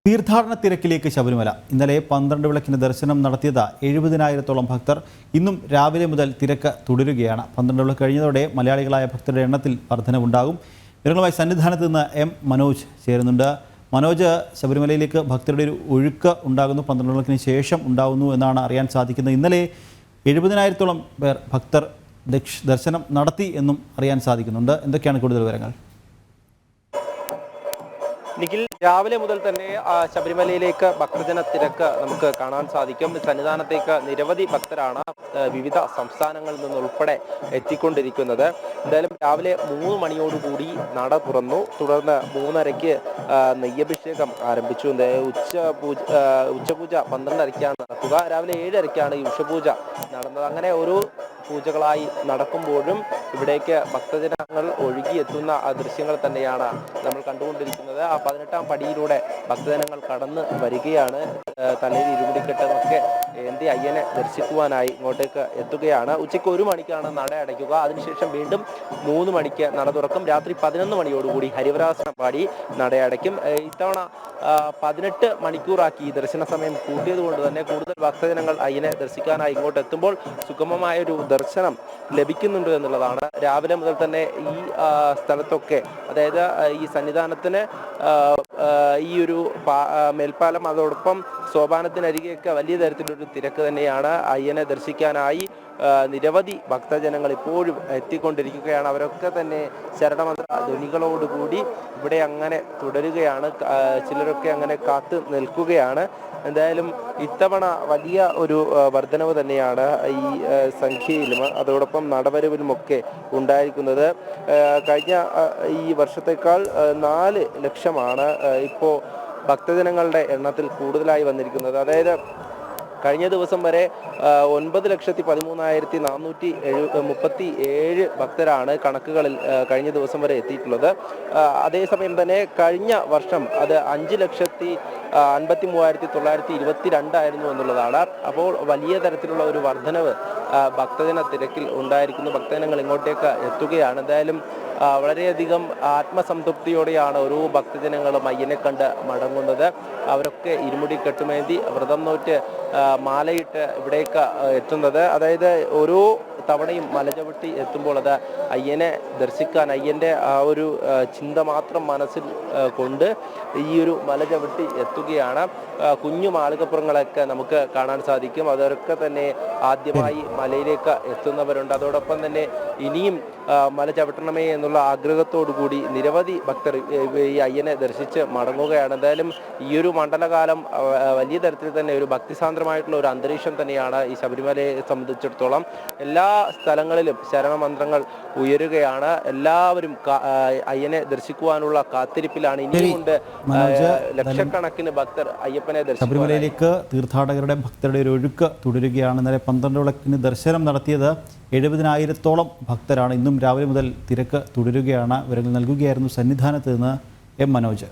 തീർത്ഥാടന തിരക്കിലേക്ക് ശബരിമല. ഇന്നലെ 12 വിളക്കിന് ദർശനം നടത്തിയത് 70,000-ഓളം ഭക്തർ. ഇന്നും രാവിലെ മുതൽ തിരക്ക് തുടരുകയാണ്. 12 വിളക്ക് കഴിഞ്ഞതോടെ മലയാളികളായ ഭക്തരുടെ എണ്ണത്തിൽ വർധനവുണ്ടാകും. വിവരങ്ങളുമായി സന്നിധാനത്ത് നിന്ന് എം മനോജ് ചേരുന്നുണ്ട്. മനോജ്, ശബരിമലയിലേക്ക് ഭക്തരുടെ ഒരു ഒഴുക്ക് ഉണ്ടാകുന്നു, 12 വിളക്കിന് ശേഷം ഉണ്ടാകുന്നു എന്നാണ് അറിയാൻ സാധിക്കുന്നത്. ഇന്നലെ 70,000-ഓളം പേർ ഭക്തർ ദർശനം നടത്തി എന്നും അറിയാൻ സാധിക്കുന്നുണ്ട്. എന്തൊക്കെയാണ് കൂടുതൽ വിവരങ്ങൾ? നിഖിൽ, രാവിലെ മുതൽ തന്നെ ശബരിമലയിലേക്ക് ഭക്തജന തിരക്ക് നമുക്ക് കാണാൻ സാധിക്കും. സന്നിധാനത്തേക്ക് നിരവധി ഭക്തരാണ് വിവിധ സംസ്ഥാനങ്ങളിൽ നിന്നുൾപ്പെടെ എത്തിക്കൊണ്ടിരിക്കുന്നത്. എന്തായാലും രാവിലെ 3 മണിയോടുകൂടി നട തുറന്നു. തുടർന്ന് 3:30-ക്ക് നെയ്യഭിഷേകം ആരംഭിച്ചു. ഉച്ചപൂജ 12:30-ക്കാണ് നടക്കുക. രാവിലെ 7:30-ക്കാണ് ഈ ഉഷപൂജ നടന്നത്. അങ്ങനെ ഒരു പൂജകളായി നടക്കുമ്പോഴും ഇവിടേക്ക് ഭക്തജനങ്ങൾ ഒഴുകിയെത്തുന്ന ദൃശ്യങ്ങൾ തന്നെയാണ് നമ്മൾ കണ്ടുകൊണ്ടിരിക്കുന്നത്. 18-ാം പടിയിലൂടെ ഭക്തജനങ്ങൾ കടന്ന് വരികയാണ്. തലയിൽ ഇരുമുടിക്കെട്ടൊക്കെ ഏന്തി അയ്യനെ ദർശിക്കുവാനായി ഇങ്ങോട്ടേക്ക് എത്തുകയാണ്. ഉച്ചയ്ക്ക് 1 മണിക്കാണ് നട അടയ്ക്കുക. അതിനുശേഷം വീണ്ടും 3 മണിക്ക് നട തുറക്കും. രാത്രി 11 മണിയോടുകൂടി ഹരിവരാസനം പാടി നട അടയ്ക്കും. ഇത്തവണ 18 മണിക്കൂറാക്കി ഈ ദർശന സമയം കൂട്ടിയത് കൊണ്ട് തന്നെ കൂടുതൽ ഭക്തജനങ്ങൾ അയ്യനെ ദർശിക്കാനായി ഇങ്ങോട്ട് എത്തുമ്പോൾ സുഗമമായൊരു ദർശനം ലഭിക്കുന്നുണ്ട് എന്നുള്ളതാണ്. രാവിലെ മുതൽ തന്നെ ഈ സ്ഥലത്തൊക്കെ, അതായത് ഈ സന്നിധാനത്തിന് ഈ ഒരു മേൽപ്പാലം, അതോടൊപ്പം സോപാനത്തിനരികെയൊക്കെ വലിയ തരത്തിലൊരു തിരക്ക് തന്നെയാണ്. അയ്യനെ ദർശിക്കാനായി നിരവധി ഭക്തജനങ്ങൾ ഇപ്പോഴും എത്തിക്കൊണ്ടിരിക്കുകയാണ്. അവരൊക്കെ തന്നെ ശരണമന്ത്ര ധ്വനികളോടുകൂടി ഇവിടെ അങ്ങനെ തുടരുകയാണ്. ചിലരൊക്കെ അങ്ങനെ കാത്തു നിൽക്കുകയാണ്. എന്തായാലും ഇത്തവണ വലിയ ഒരു വർധനവ് തന്നെയാണ് ഈ സംഖ്യയിലും അതോടൊപ്പം നടവരവിലുമൊക്കെ ഉണ്ടായിരിക്കുന്നത്. കഴിഞ്ഞ ഈ വർഷത്തേക്കാൾ 4 ലക്ഷമാണ് ഇപ്പോൾ ഭക്തജനങ്ങളുടെ എണ്ണത്തിൽ കൂടുതലായി വന്നിരിക്കുന്നത്. അതായത് കഴിഞ്ഞ ദിവസം വരെ 9,13,437 ഭക്തരാണ് കണക്കുകളിൽ കഴിഞ്ഞ ദിവസം വരെ എത്തിയിട്ടുള്ളത്. അതേസമയം തന്നെ കഴിഞ്ഞ വർഷം അത് 5,53,922 ആയിരുന്നു എന്നുള്ളതാണ്. അപ്പോൾ വലിയ തരത്തിലുള്ള ഒരു വർധനവ് ഭക്തജന തിരക്കിൽ ഉണ്ടായിരിക്കുന്നു. ഭക്തജനങ്ങൾ ഇങ്ങോട്ടേക്ക് എത്തുകയാണ്. എന്തായാലും വളരെയധികം ആത്മസംതൃപ്തിയോടെയാണ് ഓരോ ഭക്തജനങ്ങളും അയ്യനെ കണ്ട് മടങ്ങുന്നത്. അവരൊക്കെ ഇരുമുടി കെട്ടുമേന്തി വ്രതം നോറ്റ് മാലയിട്ട് ഇവിടേക്ക് എത്തുന്നത്. അതായത് ഓരോ തവണയും മലചവിട്ടി എത്തുമ്പോൾ അത് അയ്യനെ ദർശിക്കാൻ, അയ്യൻ്റെ ആ ഒരു ചിന്ത മാത്രം മനസ്സിൽ കൊണ്ട് ഈ ഒരു മലചവിട്ടി എത്തുകയാണ്. കുഞ്ഞു മാളികപ്പുറങ്ങളൊക്കെ നമുക്ക് കാണാൻ സാധിക്കും. അതൊക്കെ തന്നെ ആദ്യമായി മലയിലേക്ക് എത്തുന്നവരുണ്ട്. അതോടൊപ്പം തന്നെ ഇനിയും മല ചവിട്ടണമേ എന്നുള്ള ആഗ്രഹത്തോടു കൂടി നിരവധി ഭക്തർ ഈ അയ്യനെ ദർശിച്ച് മടങ്ങുകയാണ്. എന്തായാലും ഈ ഒരു മണ്ഡലകാലം വലിയ തരത്തിൽ തന്നെ ഒരു ഭക്തിസാന്ദ്രമായിട്ടുള്ള ഒരു അന്തരീക്ഷം തന്നെയാണ് ഈ ശബരിമലയെ സംബന്ധിച്ചിടത്തോളം. എല്ലാ സ്ഥലങ്ങളിലും ശരണമന്ത്രങ്ങൾ ഉയരുകയാണ്. എല്ലാവരും അയ്യനെ ദർശിക്കുവാനുള്ള കാത്തിരിപ്പിലാണ്. ഇനിയുമുണ്ട് ലക്ഷക്കണക്കിന് ഭക്തർ അയ്യപ്പനെ ദർശിക്കും. ശബരിമലയിലേക്ക് തീർത്ഥാടകരുടെ ഭക്തരുടെ ഒരു ഒഴുക്ക് തുടരുകയാണ്. ഇന്നലെ 12 വിളക്കിന് ദർശനം നടത്തിയത് 70,000-ഓളം ഭക്തരാണ്. ഇന്നും രാവിലെ മുതൽ തിരക്ക് തുടരുകയാണ്. വിവരങ്ങൾ നൽകുകയായിരുന്നു സന്നിധാനത്ത് നിന്ന് എം മനോജ്.